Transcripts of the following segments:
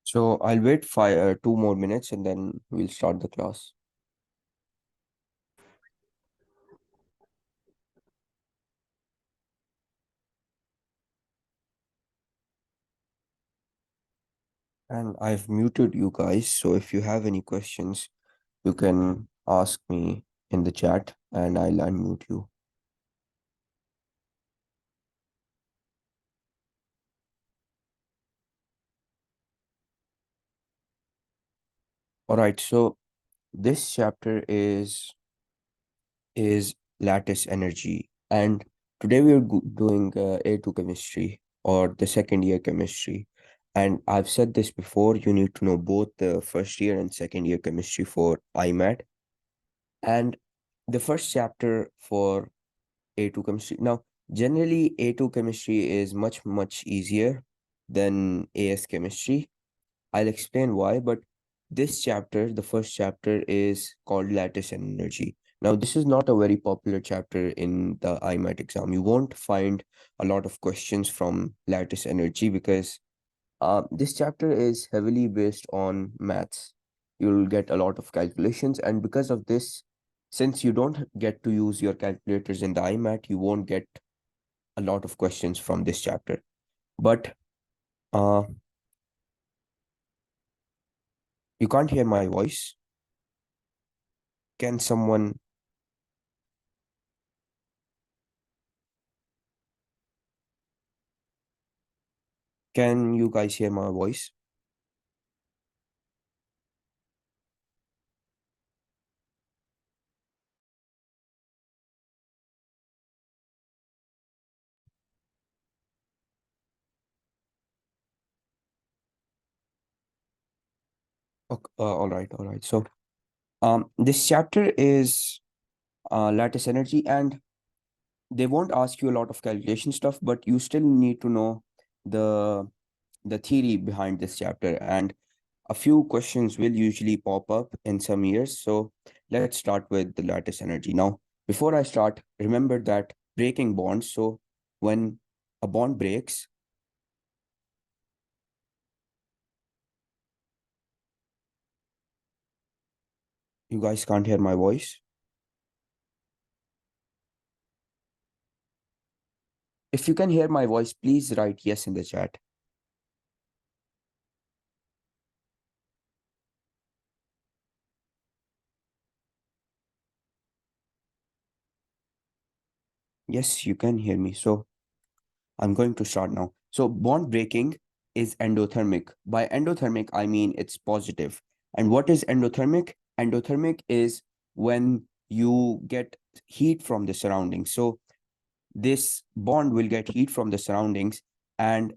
So I'll wait 2 more minutes and then we'll start the class. And I've muted you guys, so if you have any questions, you can ask me in the chat and I'll unmute you. All right, so this chapter is lattice energy, and today we're doing A2 chemistry or the second year chemistry. And I've said this before, you need to know both the first year and second year chemistry for imat. And the first chapter for A2 chemistry. Now, generally, A2 chemistry is much easier than AS chemistry. I'll explain why, but this chapter, the first chapter, is called Lattice and Energy. Now, this is not a very popular chapter in the imat exam. You won't find a lot of questions from lattice energy because this chapter is heavily based on maths. You'll get a lot of calculations, and because of this, since you don't get to use your calculators in the imat, you won't get a lot of questions from this chapter. But uh, you can't hear my voice. Can someone, can you guys hear my voice? Okay, all right. So, this chapter is lattice energy, and they won't ask you a lot of calculation stuff, but you still need to know the the theory behind this chapter, and a few questions will usually pop up in some years. So let's start with the lattice energy. Now, before I start, remember that breaking bonds. So when a bond breaks, you guys can't hear my voice. If you can hear my voice, please write yes in the chat. Yes, you can hear me. So I'm going to start now. So bond breaking is endothermic. By endothermic, I mean it's positive. And what is endothermic? Endothermic is when you get heat from the surroundings. So this bond will get heat from the surroundings and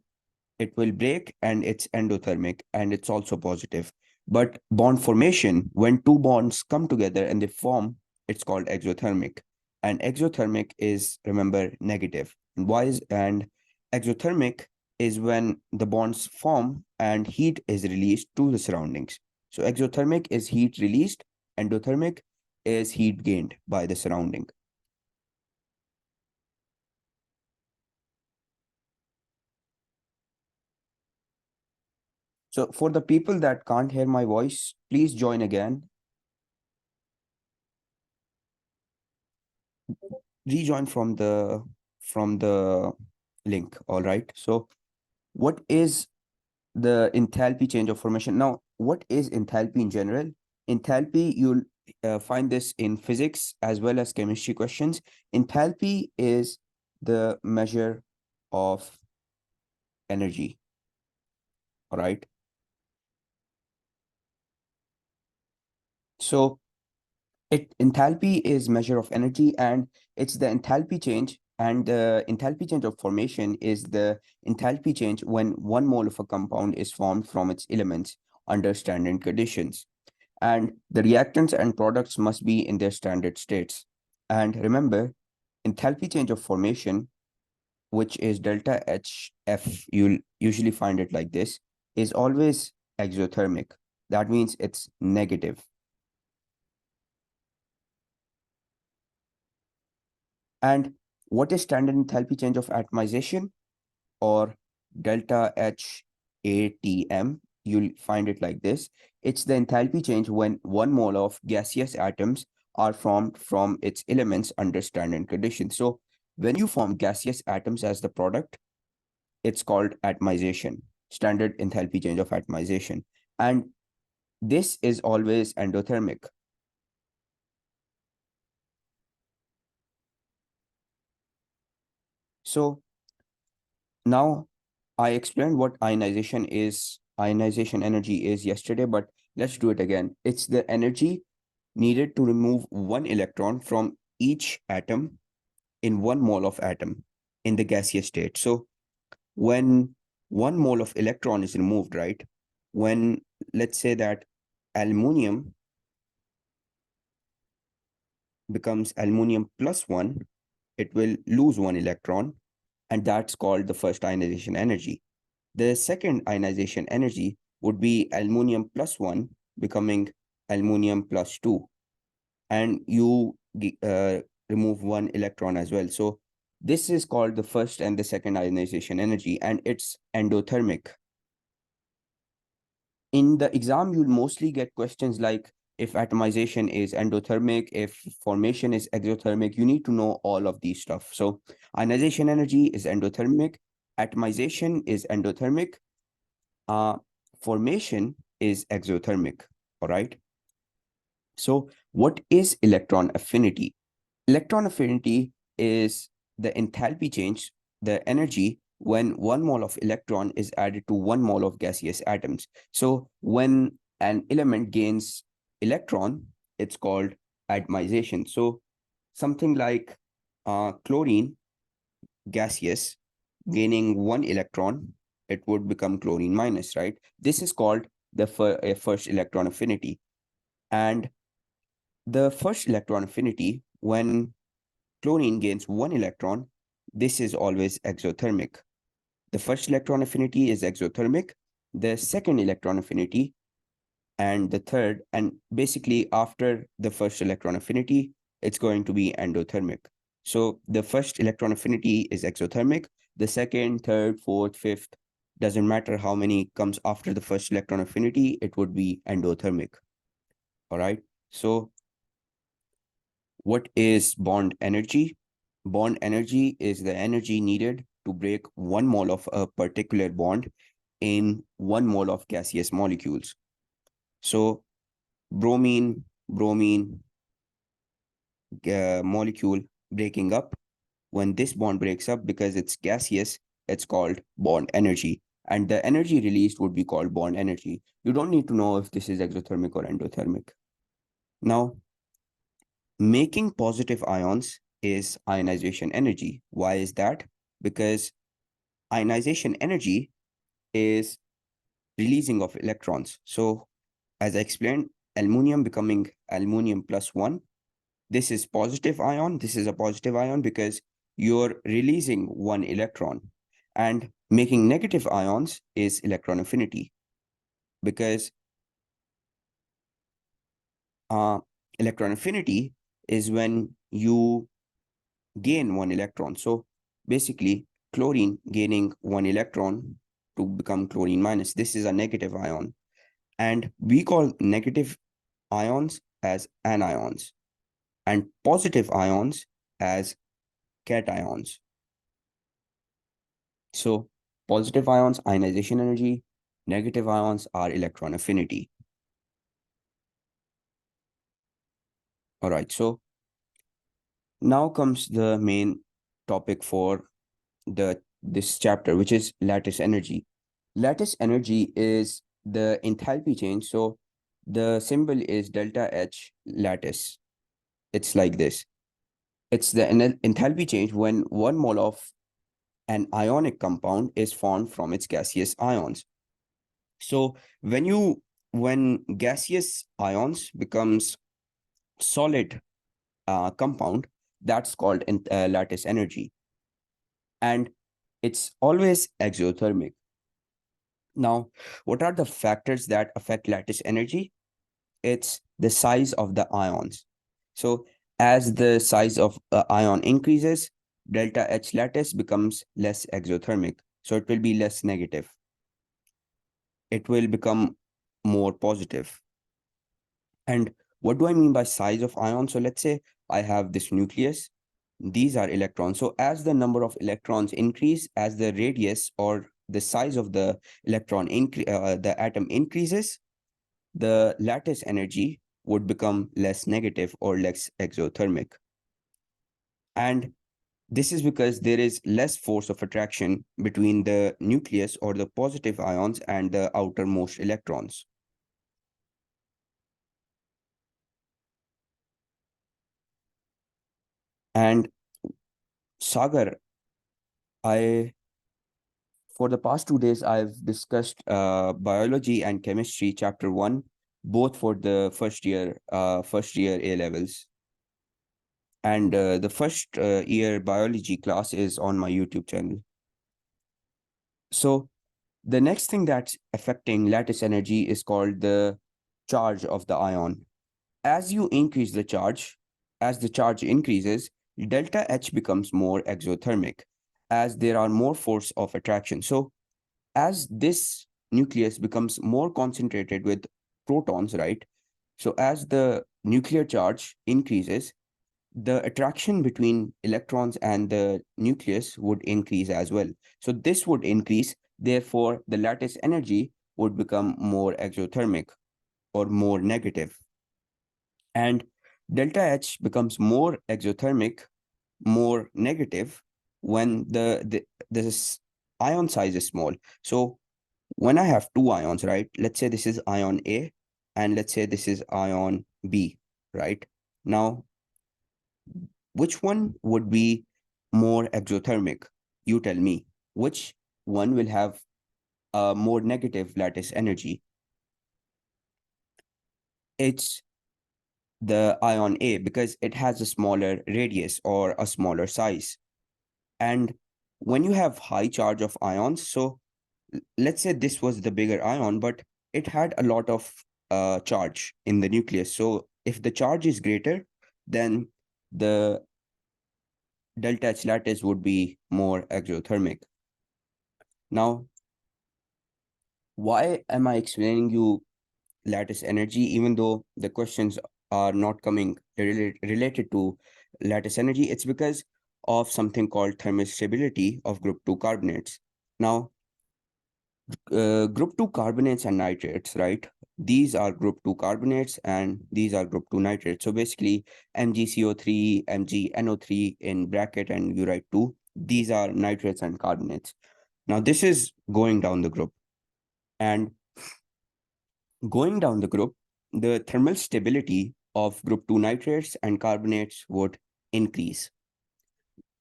it will break, and it's endothermic and it's also positive. But bond formation, when two bonds come together and they form, it's called exothermic. And exothermic is, remember, negative. And why is and exothermic is when the bonds form and heat is released to the surroundings. So exothermic is heat released, endothermic is heat gained by the surrounding. So for the people that can't hear my voice, please join again. Rejoin from the link. All right. So what is the enthalpy change of formation? Now, what is enthalpy in general? Enthalpy, you'll find this in physics as well as chemistry questions. Enthalpy is the measure of energy. All right. So enthalpy is measure of energy, and it's the enthalpy change, and the enthalpy change of formation is the enthalpy change when 1 mole of a compound is formed from its elements under standard conditions, and the reactants and products must be in their standard states. And remember, enthalpy change of formation, which is delta hf, you'll usually find it like this, is always exothermic. That means it's negative. And what is standard enthalpy change of atomization, or delta H ATM? you'll find it like this. It's the enthalpy change when 1 mole of gaseous atoms are formed from its elements under standard conditions. So when you form gaseous atoms as the product, it's called atomization, standard enthalpy change of atomization. And this is always endothermic. So now I explained what ionization energy is yesterday, but let's do it again. It's the energy needed to remove 1 electron from each atom in 1 mole of atom in the gaseous state. So when 1 mole of electron is removed, right? When let's say that aluminum becomes aluminum plus 1, it will lose 1 electron, and that's called the first ionization energy. The second ionization energy would be aluminum plus 1 becoming aluminum plus 2, and you remove 1 electron as well. So this is called the first and the second ionization energy, and it's endothermic. In the exam, you'll mostly get questions like if atomization is endothermic, if formation is exothermic. You need to know all of these stuff. So ionization energy is endothermic, atomization is endothermic, formation is exothermic. All right. So what is electron affinity? Electron affinity is the enthalpy change, the energy when 1 mole of electron is added to 1 mole of gaseous atoms. So when an element gains electron, it's called atomization. So something like chlorine gaseous gaining 1 electron, it would become chlorine minus, right? This is called the first electron affinity. And the first electron affinity, when chlorine gains 1 electron, this is always exothermic. The first electron affinity is exothermic, the second electron affinity, and the third, and basically after the first electron affinity, it's going to be endothermic. So the first electron affinity is exothermic, the second, third, fourth, fifth, doesn't matter how many comes after the first electron affinity, it would be endothermic. All right. So what is bond energy? Bond energy is the energy needed to break 1 mole of a particular bond in 1 mole of gaseous molecules. So bromine molecule breaking up, when this bond breaks up because it's gaseous, it's called bond energy. And the energy released would be called bond energy. You don't need to know if this is exothermic or endothermic. Now, making positive ions is ionization energy. Why is that? Because ionization energy is releasing of electrons. So as I explained, aluminum becoming aluminum plus 1, this is positive ion. This is a positive ion because you're releasing 1 electron. And making negative ions is electron affinity, because electron affinity is when you gain 1 electron. So basically, chlorine gaining 1 electron to become chlorine minus. This is a negative ion. And we call negative ions as anions and positive ions as cations. So positive ions, ionization energy, negative ions are electron affinity. All right, so now comes the main topic for this chapter, which is lattice energy. Lattice energy is the enthalpy change. So the symbol is delta H lattice. It's like this. It's the enthalpy change when 1 mole of an ionic compound is formed from its gaseous ions. So when gaseous ions becomes solid compound, that's called lattice energy. And it's always exothermic. Now, what are the factors that affect lattice energy? It's the size of the ions. So as the size of ion increases, delta H lattice becomes less exothermic. So it will be less negative. it will become more positive. And what do I mean by size of ion? So let's say I have this nucleus. These are electrons. So as the number of electrons increase, as the radius or the size of the the atom increases, the lattice energy would become less negative or less exothermic. And this is because there is less force of attraction between the nucleus or the positive ions and the outermost electrons. And Sagar, I for the past 2 days, I've discussed biology and chemistry chapter one, both for the first year A levels. And the first year biology class is on my YouTube channel. So the next thing that's affecting lattice energy is called the charge of the ion. As you increase the charge, as the charge increases, delta H becomes more exothermic as there are more force of attraction. So as this nucleus becomes more concentrated with protons, right? So as the nuclear charge increases, the attraction between electrons and the nucleus would increase as well. So this would increase, therefore, the lattice energy would become more exothermic or more negative. And delta H becomes more exothermic, more negative when the ion size is small. So when I have two ions, right? Let's say this is ion A and let's say this is ion B, right? Now, which one would be more exothermic? You tell me. Which one will have a more negative lattice energy? It's the ion A because it has a smaller radius or a smaller size. And when you have high charge of ions, so let's say this was the bigger ion, but it had a lot of charge in the nucleus. So if the charge is greater, then the delta H lattice would be more exothermic. Now, why am I explaining you lattice energy, even though the questions are not coming related to lattice energy? It's because of something called thermostability of group 2 carbonates. Now, group 2 carbonates and nitrates, right? These are group 2 carbonates and these are group 2 nitrates. So basically MgCO3, MgNO3 in bracket and you write 2. These are nitrates and carbonates. Now this is going down the group, and going down the group, the thermal stability of group 2 nitrates and carbonates would increase.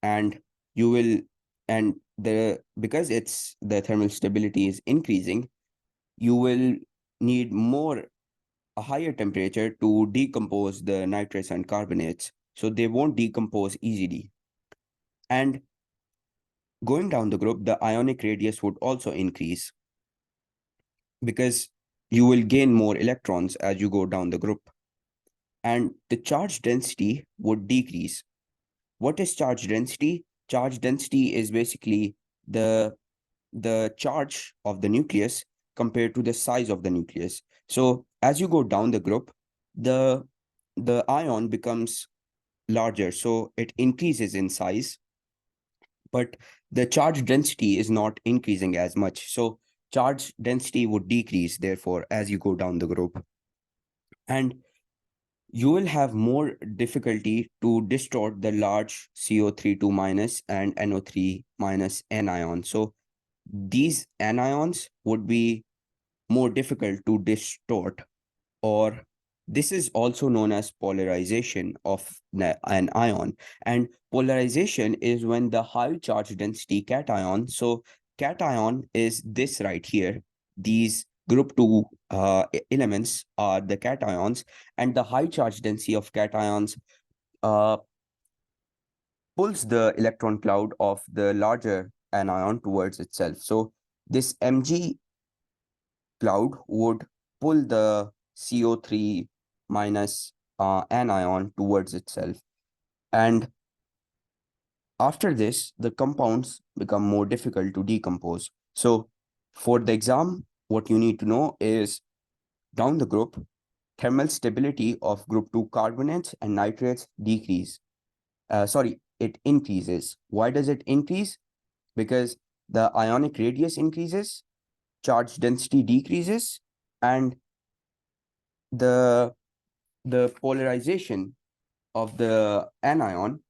And you will, and the because it's the thermal stability is increasing, you will need a higher temperature to decompose the nitrates and carbonates. So they won't decompose easily. And going down the group, the ionic radius would also increase because you will gain more electrons as you go down the group. And the charge density would decrease. What is charge density? Charge density is basically the charge of the nucleus compared to the size of the nucleus. So as you go down the group, the the ion becomes larger, so it increases in size, but the charge density is not increasing as much. So charge density would decrease, therefore, as you go down the group. And you will have more difficulty to distort the large CO3 2 minus and NO3 minus anion. So these anions would be more difficult to distort, or this is also known as polarization of an ion. And polarization is when the high charge density cation, so cation is this right here, these group 2 elements are the cations, and the high charge density of cations uh, pulls the electron cloud of the larger anion towards itself. So this Mg cloud would pull the CO3 minus anion towards itself. And after this, the compounds become more difficult to decompose. So for the exam, what you need to know is down the group, thermal stability of group 2 carbonates and nitrates it increases. Why does it increase? Because the ionic radius increases, charge density decreases, and the polarization of the anion,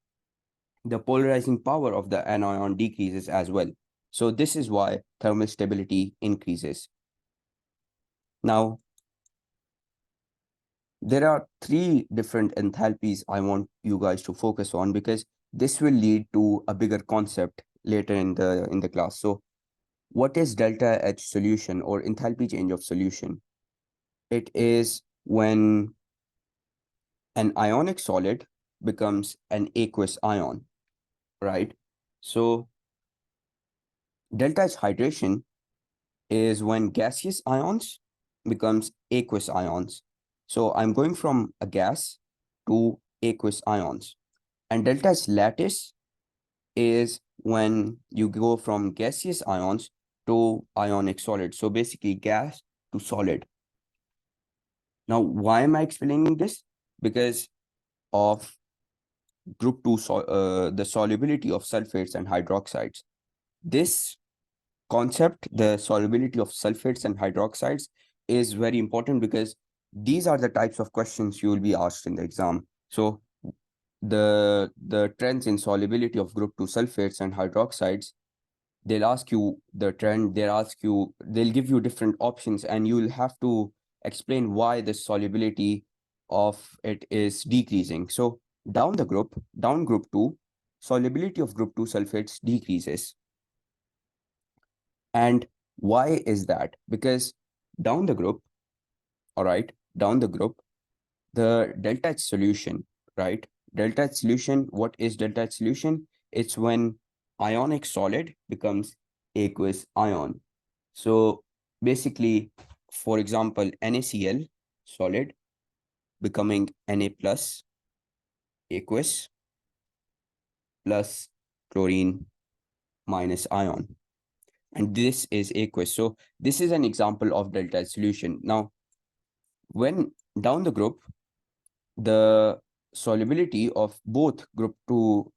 the polarizing power of the anion decreases as well. So this is why thermal stability increases. Now, there are three different enthalpies I want you guys to focus on, because this will lead to a bigger concept later in the class. So what is delta H solution or enthalpy change of solution? It is when an ionic solid becomes an aqueous ion, right? So delta H hydration is when gaseous ions becomes aqueous ions. So I'm going from a gas to aqueous ions. And delta H lattice is when you go from gaseous ions to ionic solid. So basically gas to solid. Now, why am I explaining this? Because of group 2, the solubility of sulfates and hydroxides. This concept, the solubility of sulfates and hydroxides, is very important because these are the types of questions you will be asked in the exam. So the trends in solubility of group 2 sulfates and hydroxides, they'll ask you the trend, they'll give you different options, and you'll have to explain why the solubility of it is decreasing. So down group 2, solubility of group 2 sulfates decreases. And why is that? Because down the group, the delta H solution, right? Delta H solution, what is delta H solution? It's when ionic solid becomes aqueous ion. So basically, for example, NaCl solid becoming Na plus aqueous plus chlorine minus ion. And this is aqueous. So this is an example of delta H solution. Now, when down the group, the solubility of both group 2,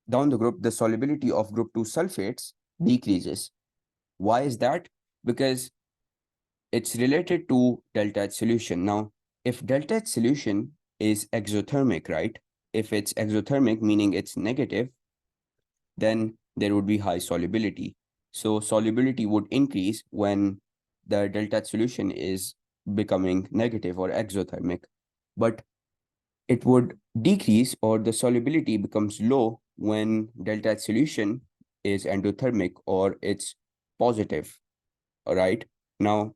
down the group, the solubility of group 2 sulfates decreases. Why is that? Because it's related to delta H solution. Now, if delta H solution is exothermic, right? If it's exothermic, meaning it's negative, then there would be high solubility. So solubility would increase when the delta H solution is becoming negative or exothermic. But it would decrease, or the solubility becomes low, when delta H solution is endothermic or it's positive. All right. Now,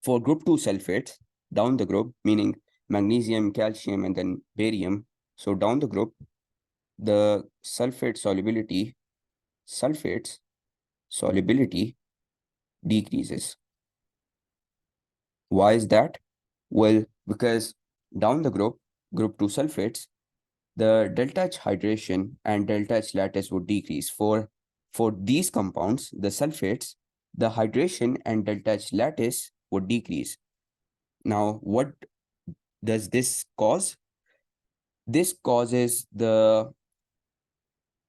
for group 2 sulfates, down the group, meaning magnesium, calcium, and then barium. So down the group, the sulfates solubility decreases. Why is that? Well, because down the group 2 sulfates, the delta H hydration and delta H lattice would decrease. For these compounds, the sulfates, the hydration and delta H lattice would decrease. Now, what does this cause? This causes the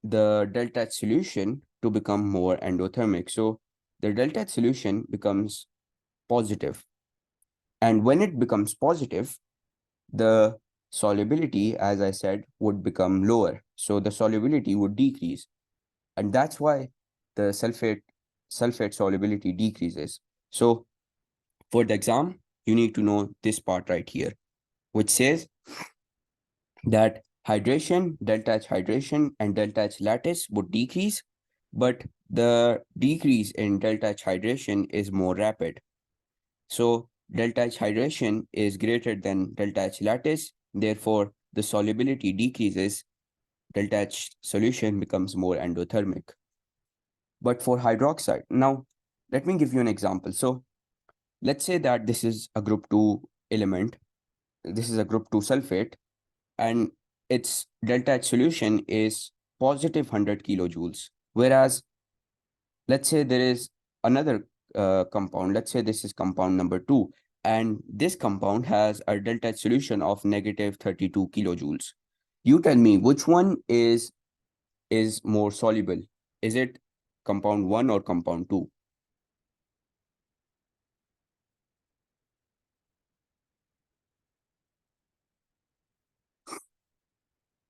delta H solution to become more endothermic. So the delta H solution becomes positive. And when it becomes positive, the solubility, as I said, would become lower. So the solubility would decrease. And that's why the sulfate solubility decreases. So for the exam, you need to know this part right here, which says that delta H hydration and delta H lattice would decrease, but the decrease in delta H hydration is more rapid. So delta H hydration is greater than delta H lattice, therefore the solubility decreases, delta H solution becomes more endothermic. But for hydroxide, now let me give you an example. So let's say that this is a group 2 element, this is a group 2 sulfate, and its delta H solution is positive 100 kilojoules. Whereas, let's say there is another compound. Let's say this is compound number 2, and this compound has a delta H solution of negative 32 kilojoules. You tell me which one is more soluble. Is it compound 1 or compound 2?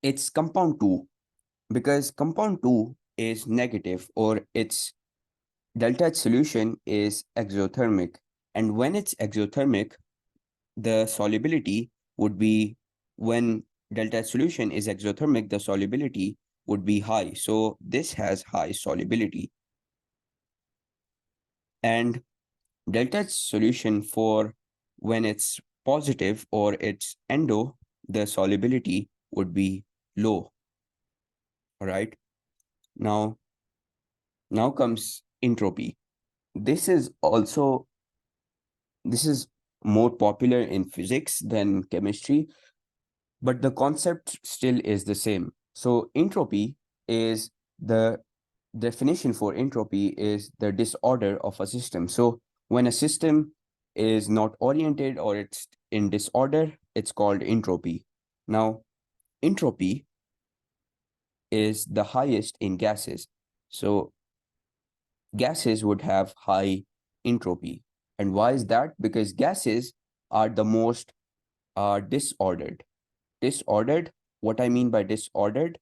It's compound 2, because compound 2 is negative, or its delta H solution is exothermic. And when it's exothermic, the solubility would be, when delta H solution is exothermic, the solubility would be high. So this has high solubility. And delta H solution, for when it's positive or it's endo, the solubility would be low. All right. Now, now comes entropy. This is also, this is more popular in physics than chemistry, but the concept still is the same. So entropy is, the definition for entropy is the disorder of a system. So when a system is not oriented or it's in disorder, it's called entropy. Now, entropy is the highest in gases. So gases would have high entropy. And why is that? Because gases are the most disordered. Disordered, what I mean by disordered?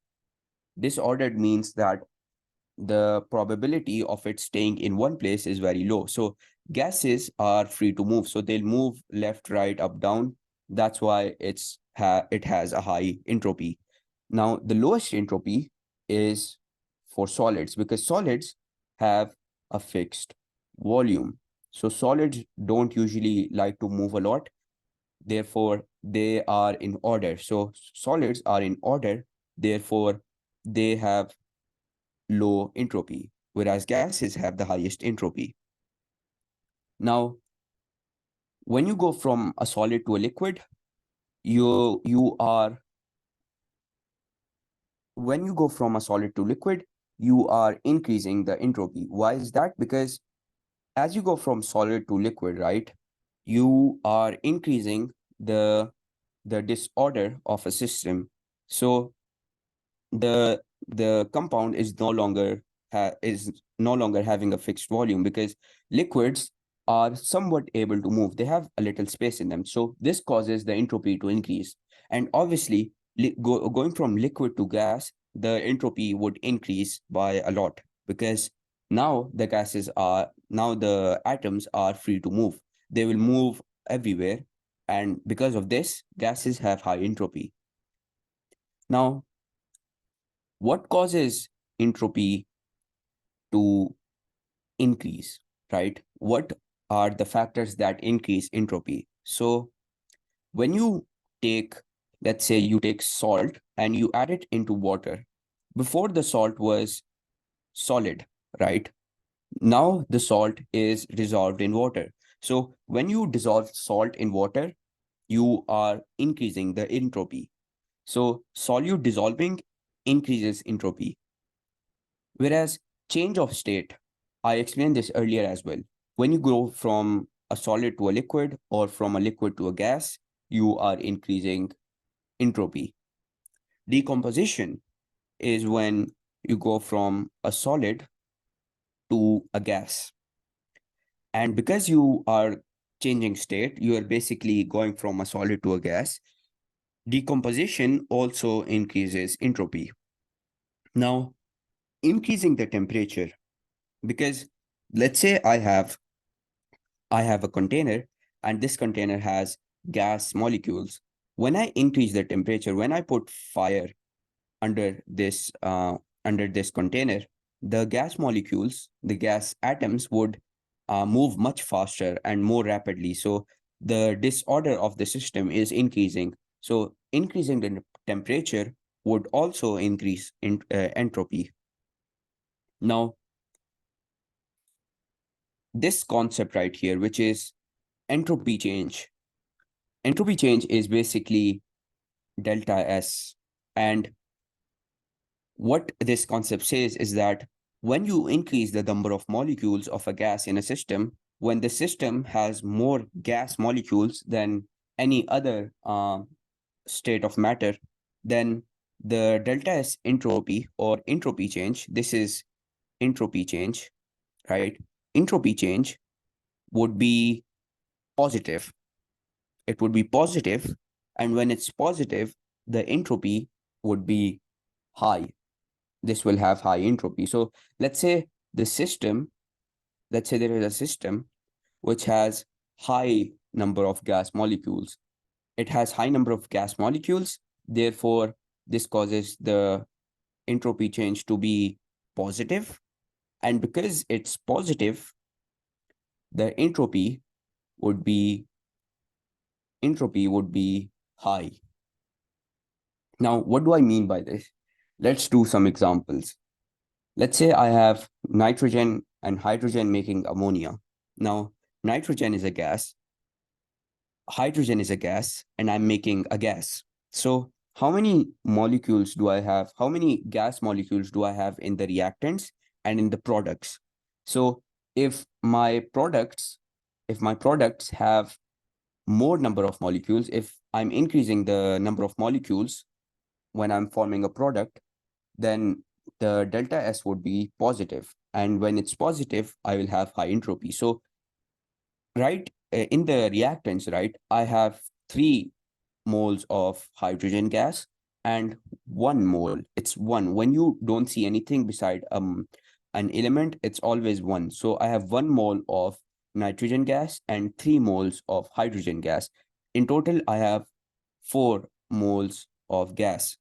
Disordered means that the probability of it staying in one place is very low. So gases are free to move. So they'll move left, right, up, down. That's why it has a high entropy. Now, the lowest entropy is for solids, because solids have a fixed volume. So solids don't usually like to move a lot. Therefore, they are in order. So solids are in order. Therefore, they have low entropy, whereas gases have the highest entropy. Now, when you go from a solid to a liquid, you are when you go from a solid to liquid, you are increasing the entropy. Why is that? Because as you go from solid to liquid, right, you are increasing the disorder of a system. So the compound is no longer having a fixed volume, because liquids are somewhat able to move. They have a little space in them. So this causes the entropy to increase. And obviously, going from liquid to gas, the entropy would increase by a lot, because now the atoms are free to move. They will move everywhere. And because of this, gases have high entropy. Now, what causes entropy to increase, right? What are the factors that increase entropy? So when you take, let's say you take salt and you add it into water, before the salt was solid, right? Now the salt is dissolved in water. So when you dissolve salt in water, you are increasing the entropy. So solute dissolving increases entropy. Whereas change of state, I explained this earlier as well. When you go from a solid to a liquid or from a liquid to a gas, you are increasing entropy. Decomposition is when you go from a solid to a gas. And because you are changing state, you are basically going from a solid to a gas. Decomposition also increases entropy. Now, increasing the temperature, because let's say I have a container, and this container has gas molecules. When I increase the temperature, when I put fire under this container, the gas molecules, the gas atoms would move much faster and more rapidly. So the disorder of the system is increasing. So increasing the temperature would also increase entropy. Now, this concept right here, which is entropy change. Entropy change is basically delta S. And what this concept says is that when you increase the number of molecules of a gas in a system, when the system has more gas molecules than any other state of matter, then the delta S entropy or entropy change, this is entropy change, right? Entropy change would be positive. It would be positive, and when it's positive, the entropy would be high. This will have high entropy. So let's say the system, let's say there is a system which has high number of gas molecules. It has high number of gas molecules. Therefore, this causes the entropy change to be positive. And because it's positive, the entropy would be high. Now, what do I mean by this? Let's do some examples. Let's say I have nitrogen and hydrogen making ammonia. Now, nitrogen is a gas, hydrogen is a gas, and I'm making a gas. So how many molecules do I have? How many gas molecules do I have in the reactants and in the products? So if my products have more number of molecules, if I'm increasing the number of molecules when I'm forming a product, then the delta S would be positive. And when it's positive, I will have high entropy. So right in the reactants, right, I have 3 moles of hydrogen gas and 1 mole. It's 1. When you don't see anything beside an element, it's always 1. So I have 1 mole of nitrogen gas and 3 moles of hydrogen gas. In total, I have 4 moles of gas.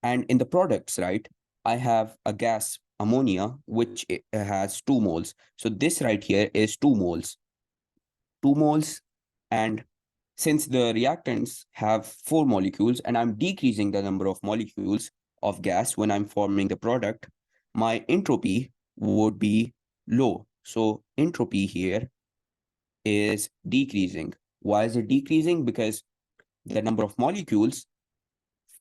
And in the products, right, I have a gas ammonia, which has 2 moles. So this right here is 2 moles. 2 moles. And since the reactants have 4 molecules and I'm decreasing the number of molecules of gas when I'm forming the product, my entropy would be low. So entropy here is decreasing. Why is it decreasing? Because the number of molecules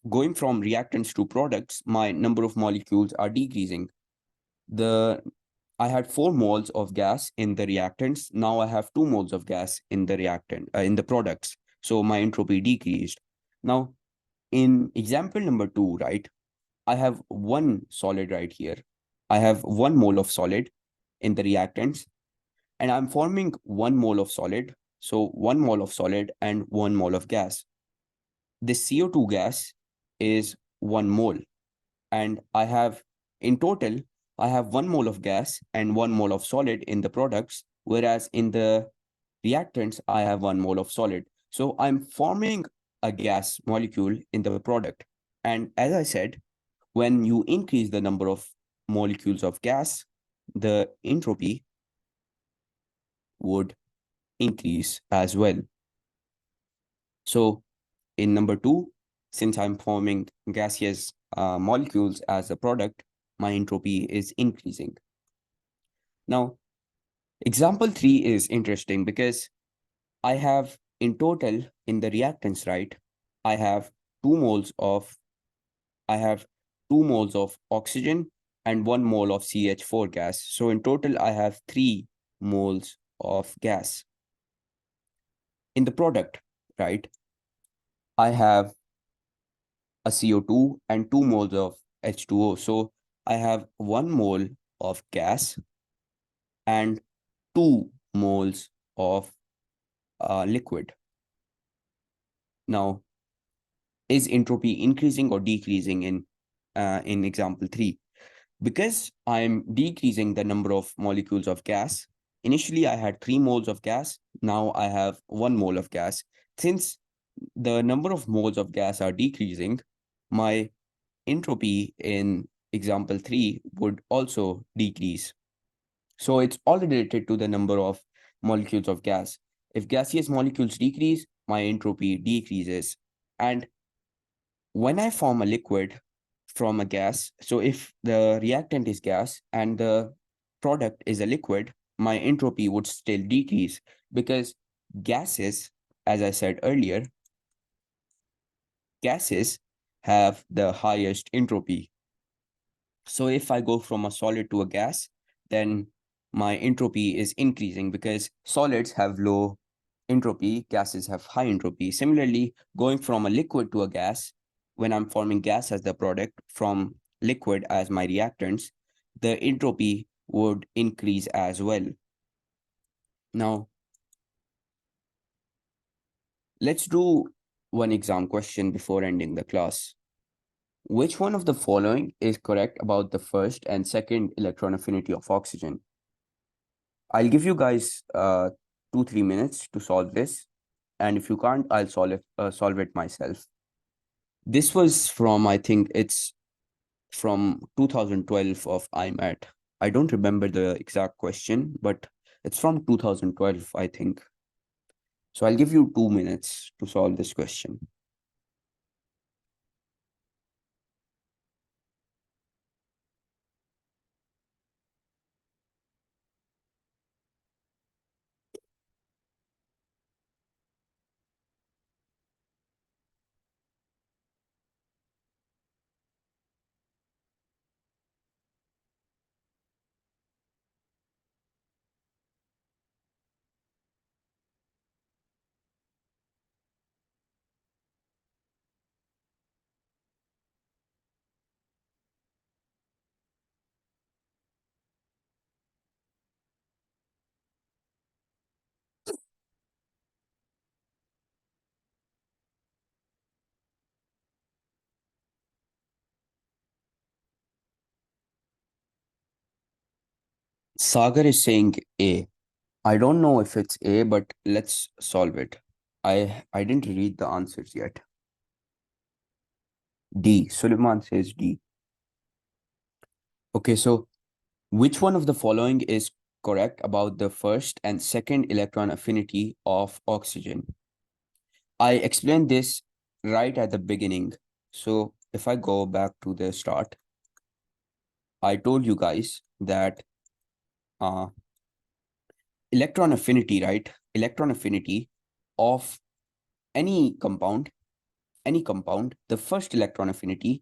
going from reactants to products, my number of molecules are decreasing. I had 4 moles of gas in the reactants. Now I have 2 moles of gas in the in the products. So my entropy decreased. Now, in example number 2, right, I have one solid right here. I have 1 mole of solid in the reactants, and I'm forming 1 mole of solid. So 1 mole of solid and 1 mole of gas. This CO2 gas is 1 mole. And I have, in total, I have 1 mole of gas and 1 mole of solid in the products, whereas in the reactants, I have 1 mole of solid. So I'm forming a gas molecule in the product. And as I said, when you increase the number of molecules of gas, the entropy would increase as well. So in number 2, since I'm forming gaseous molecules as a product, my entropy is increasing. Now, example 3 is interesting because I have in total in the reactants, right, I have 2 moles of oxygen and 1 mole of CH4 gas. So in total, I have 3 moles of gas. In the product, right, I have a CO2 and 2 moles of H2O. So I have 1 mole of gas and 2 moles of liquid. Now, is entropy increasing or decreasing in example 3? Because I'm decreasing the number of molecules of gas, initially I had 3 moles of gas, now I have 1 mole of gas. Since the number of moles of gas are decreasing, my entropy in example 3 would also decrease. So it's all related to the number of molecules of gas. If gaseous molecules decrease, my entropy decreases. And when I form a liquid from a gas, so if the reactant is gas and the product is a liquid, my entropy would still decrease because gases, as I said earlier, gases have the highest entropy. So if I go from a solid to a gas, then my entropy is increasing because solids have low entropy, gases have high entropy. Similarly, going from a liquid to a gas, when I'm forming gas as the product from liquid as my reactants, the entropy would increase as well. Now, let's do one exam question before ending the class. Which one of the following is correct about the first and second electron affinity of oxygen? I'll give you guys 2-3 minutes to solve this. And if you can't, I'll solve it myself. This was from, I think it's from 2012 of imat. I don't remember the exact question, but it's from 2012, I think. So I'll give you 2 minutes to solve this question. Sagar is saying A. I don't know if it's A, but let's solve it. I didn't read the answers yet. D. Suleiman says D. Okay, so which one of the following is correct about the first and second electron affinity of oxygen? I explained this right at the beginning. So if I go back to the start, I told you guys that uh, electron affinity, right? Electron affinity of any compound, the first electron affinity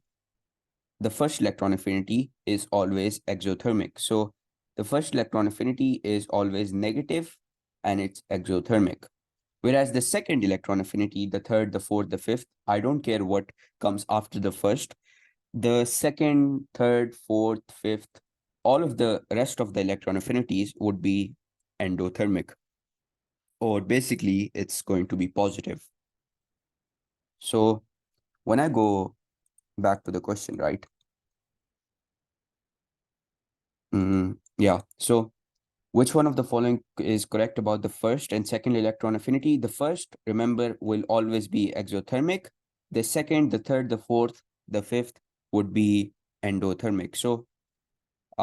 is always exothermic. So the first electron affinity is always negative and it's exothermic. Whereas the second electron affinity, the third, the fourth, the fifth, I don't care what comes after the first. The second, third, fourth, fifth, all of the rest of the electron affinities would be endothermic, or basically it's going to be positive. So when I go back to the question, right? Yeah. So which one of the following is correct about the first and second electron affinity? The first, remember, will always be exothermic. The second, the third, the fourth, the fifth would be endothermic. So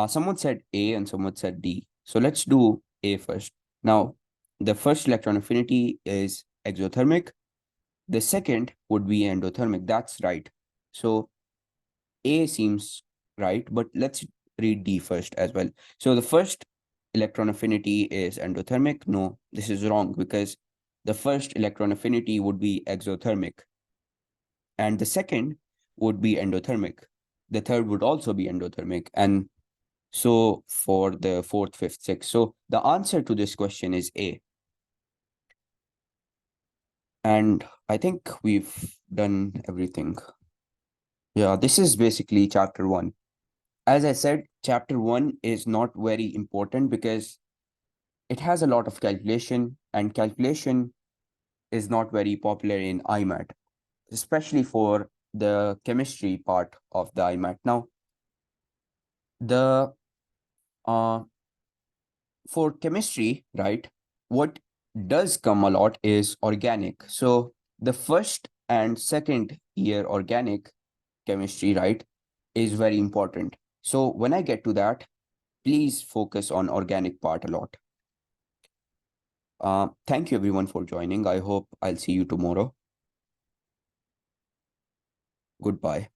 someone said A and someone said D. So let's do A first. Now, the first electron affinity is exothermic. The second would be endothermic. That's right. So A seems right, but let's read D first as well. So the first electron affinity is endothermic. No, this is wrong because the first electron affinity would be exothermic and the second would be endothermic. The third would also be endothermic, and so for the fourth, fifth, sixth. So the answer to this question is A. And I think we've done everything. Yeah, this is basically chapter 1. As I said, chapter 1 is not very important because it has a lot of calculation, and calculation is not very popular in imat, especially for the chemistry part of the imat. Now, the uh, for chemistry, right, what does come a lot is organic. So the first and second year organic chemistry, right, is very important. So when I get to that, please focus on organic part a lot. Thank you everyone for joining. I hope I'll see you tomorrow. Goodbye.